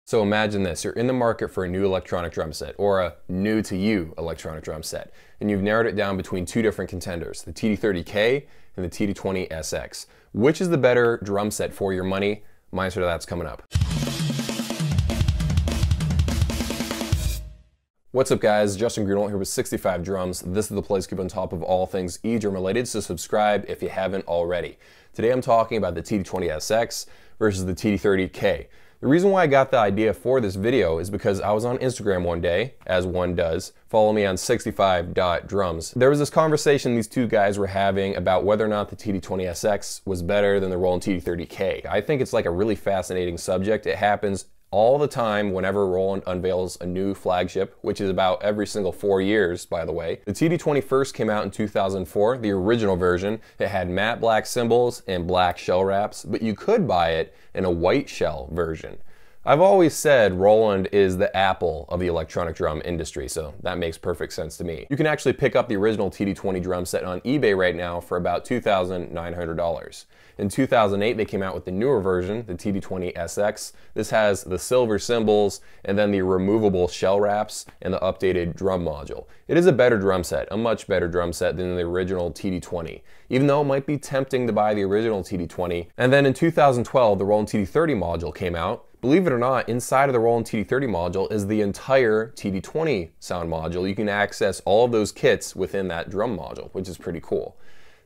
So imagine this, you're in the market for a new electronic drum set, or a new to you electronic drum set, and you've narrowed it down between two different contenders, the TD30K and the TD20 Sx. Which is the better drum set for your money? My answer to that's coming up. What's up guys, Justin Greenwald here with 65 Drums. This is the place to keep on top of all things e-drum related, so subscribe if you haven't already. Today I'm talking about the TD20SX versus the TD30K. The reason why I got the idea for this video is because I was on Instagram one day, as one does. Follow me on 65.drums. There was this conversation these two guys were having about whether or not the TD20SX was better than the Roland TD30K. I think it's like a really fascinating subject. It happens all the time whenever Roland unveils a new flagship, which is about every single 4 years, by the way. The TD20 first came out in 2004, the original version. It had matte black cymbals and black shell wraps, but you could buy it in a white shell version. I've always said Roland is the Apple of the electronic drum industry, so that makes perfect sense to me. You can actually pick up the original TD20 drum set on eBay right now for about $2,900. In 2008, they came out with the newer version, the TD20SX. This has the silver cymbals and then the removable shell wraps and the updated drum module. It is a better drum set, a much better drum set than the original TD20, even though it might be tempting to buy the original TD20. And then in 2012, the Roland TD30 module came out. Believe it or not, inside of the Roland TD30 module is the entire TD20 sound module. You can access all of those kits within that drum module, which is pretty cool.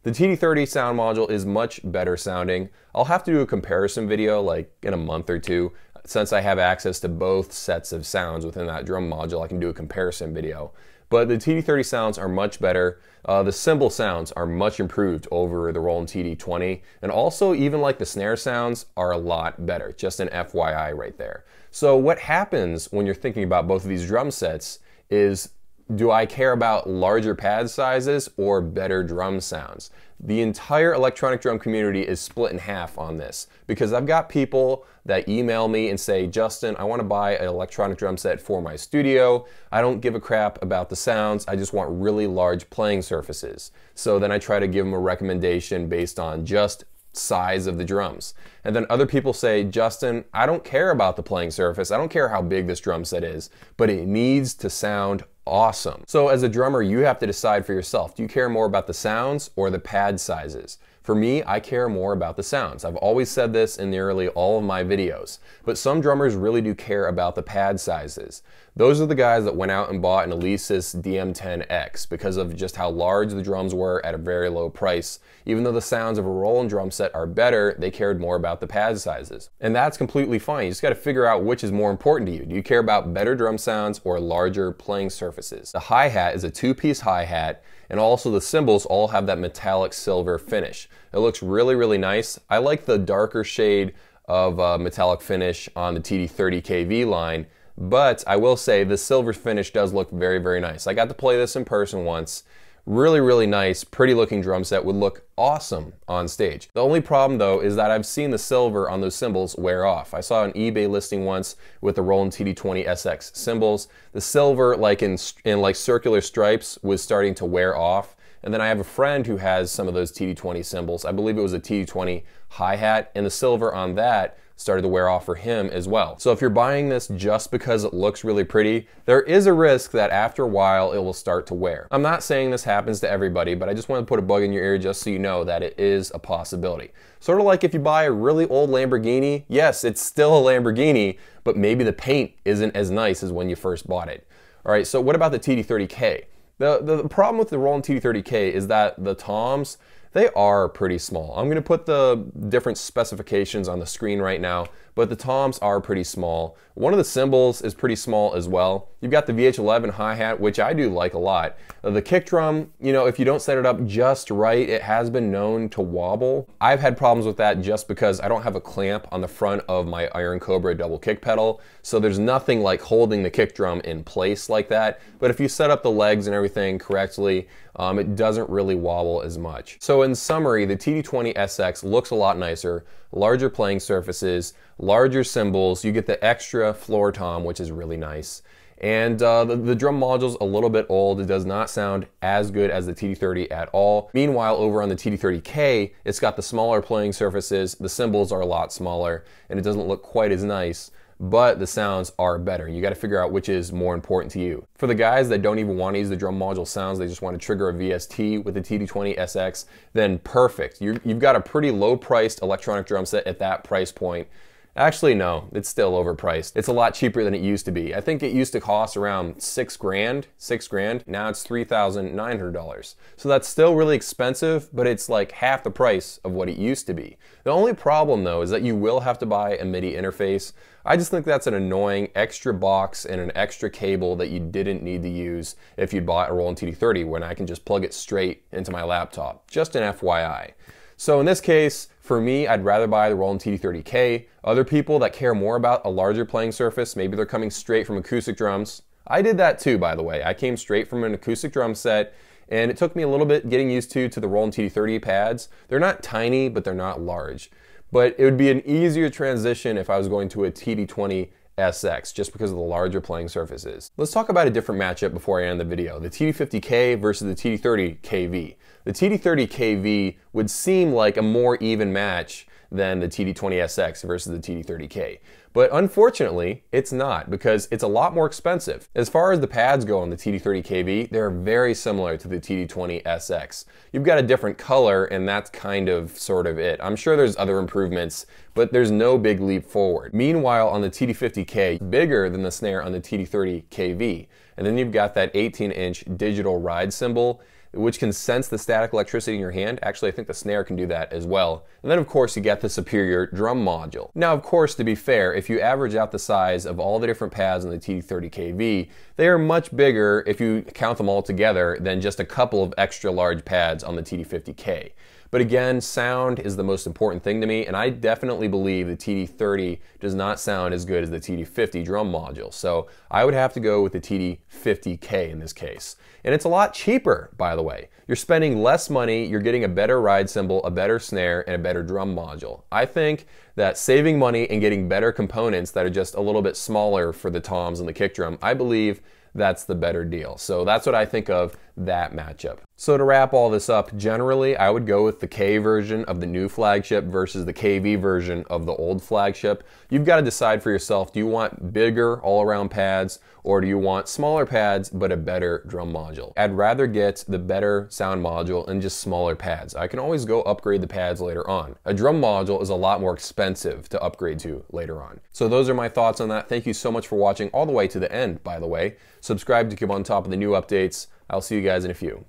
The TD30 sound module is much better sounding. I'll have to do a comparison video like in a month or two. Since I have access to both sets of sounds within that drum module, I can do a comparison video. But the TD30 sounds are much better. The cymbal sounds are much improved over the Roland TD20. And also even like the snare sounds are a lot better. Just an FYI right there. So what happens when you're thinking about both of these drum sets is, do I care about larger pad sizes or better drum sounds? The entire electronic drum community is split in half on this, because I've got people that email me and say, Justin, I want to buy an electronic drum set for my studio. I don't give a crap about the sounds. I just want really large playing surfaces. So then I try to give them a recommendation based on just size of the drums. And then other people say, Justin, I don't care about the playing surface. I don't care how big this drum set is, but it needs to sound awesome. So as a drummer, you have to decide for yourself. Do you care more about the sounds or the pad sizes? For me, I care more about the sounds. I've always said this in nearly all of my videos, but some drummers really do care about the pad sizes. Those are the guys that went out and bought an Alesis DM10X because of just how large the drums were at a very low price. Even though the sounds of a Roland drum set are better, they cared more about the pad sizes. And that's completely fine. You just got to figure out which is more important to you. Do you care about better drum sounds or larger playing surfaces? The hi-hat is a two-piece hi-hat, and also the cymbals all have that metallic silver finish. It looks really, really nice. I like the darker shade of metallic finish on the TD30KV line, but I will say the silver finish does look very, very nice. I got to play this in person once. Really, really nice, pretty looking drum set, would look awesome on stage. The only problem though is that I've seen the silver on those cymbals wear off. I saw an eBay listing once with the Roland TD20SX cymbals. The silver, like in like circular stripes, was starting to wear off. And then I have a friend who has some of those TD20 cymbals. I believe it was a TD20 hi-hat, and the silver on that started to wear off for him as well. So if you're buying this just because it looks really pretty, there is a risk that after a while it will start to wear. I'm not saying this happens to everybody, but I just want to put a bug in your ear just so you know that it is a possibility. Sort of like if you buy a really old Lamborghini, yes, it's still a Lamborghini, but maybe the paint isn't as nice as when you first bought it. All right, so what about the TD30K? The problem with the Roland TD30K is that the toms, they are pretty small. I'm going to put the different specifications on the screen right now, but the toms are pretty small. One of the cymbals is pretty small as well. You've got the VH11 hi-hat, which I do like a lot. The kick drum, you know, if you don't set it up just right, it has been known to wobble. I've had problems with that just because I don't have a clamp on the front of my Iron Cobra double kick pedal, so there's nothing like holding the kick drum in place like that. But if you set up the legs and everything correctly, it doesn't really wobble as much. So in summary, the TD20SX looks a lot nicer, larger playing surfaces, larger cymbals, you get the extra floor tom, which is really nice. And the drum module's a little bit old. It does not sound as good as the TD30 at all. Meanwhile, over on the TD30K, it's got the smaller playing surfaces, the cymbals are a lot smaller, and it doesn't look quite as nice. but the sounds are better. You got to figure out which is more important to you. For the guys that don't even want to use the drum module sounds, they just want to trigger a VST with the TD20 SX, then perfect. You've got a pretty low-priced electronic drum set at that price point. Actually, no, it's still overpriced. It's a lot cheaper than it used to be. I think it used to cost around $6 grand. Now it's $3,900. So that's still really expensive, but it's like half the price of what it used to be. The only problem though is that you will have to buy a MIDI interface. I just think that's an annoying extra box and an extra cable that you didn't need to use if you bought a Roland TD30 when I can just plug it straight into my laptop. Just an FYI. So in this case, for me, I'd rather buy the Roland TD30K. Other people that care more about a larger playing surface, maybe they're coming straight from acoustic drums. I did that too, by the way. I came straight from an acoustic drum set, and it took me a little bit getting used to the Roland TD30 pads. They're not tiny, but they're not large. But it would be an easier transition if I was going to a TD20 SX, just because of the larger playing surfaces. Let's talk about a different matchup before I end the video. The TD50K versus the TD30KV. The TD30KV would seem like a more even match than the TD20SX versus the TD30K. But unfortunately, it's not, because it's a lot more expensive. As far as the pads go on the TD30KV, they're very similar to the TD20SX. You've got a different color, and that's kind of sort of it. I'm sure there's other improvements, but there's no big leap forward. Meanwhile, on the TD50K, bigger than the snare on the TD30KV. And then you've got that 18-inch digital ride cymbal, which can sense the static electricity in your hand. Actually, I think the snare can do that as well. And then of course you get the superior drum module. Now of course, to be fair, if you average out the size of all the different pads on the TD30KV, they are much bigger if you count them all together than just a couple of extra large pads on the TD50K. But again, sound is the most important thing to me, and I definitely believe the TD30 does not sound as good as the TD50 drum module. So I would have to go with the TD50K in this case. And it's a lot cheaper, by the way. You're spending less money, you're getting a better ride cymbal, a better snare, and a better drum module. I think that saving money and getting better components that are just a little bit smaller for the toms and the kick drum, I believe that's the better deal. So that's what I think of that matchup. So to wrap all this up, generally I would go with the K version of the new flagship versus the KV version of the old flagship. You've got to decide for yourself, do you want bigger all-around pads, or do you want smaller pads but a better drum module? I'd rather get the better sound module and just smaller pads. I can always go upgrade the pads later on. A drum module is a lot more expensive to upgrade to later on. So those are my thoughts on that. Thank you so much for watching all the way to the end, by the way. Subscribe to keep on top of the new updates. I'll see you guys in a few.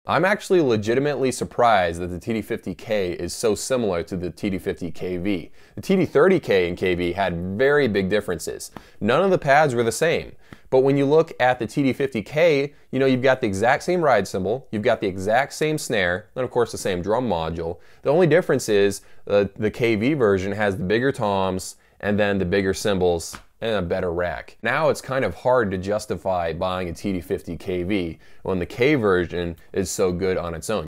I'm actually legitimately surprised that the TD50K is so similar to the TD50KV. The TD30K and KV had very big differences. None of the pads were the same. But when you look at the TD50K, you know, you've got the exact same ride cymbal, you've got the exact same snare, and of course the same drum module. The only difference is the KV version has the bigger toms and then the bigger cymbals and a better rack. Now it's kind of hard to justify buying a TD50KV when the K version is so good on its own.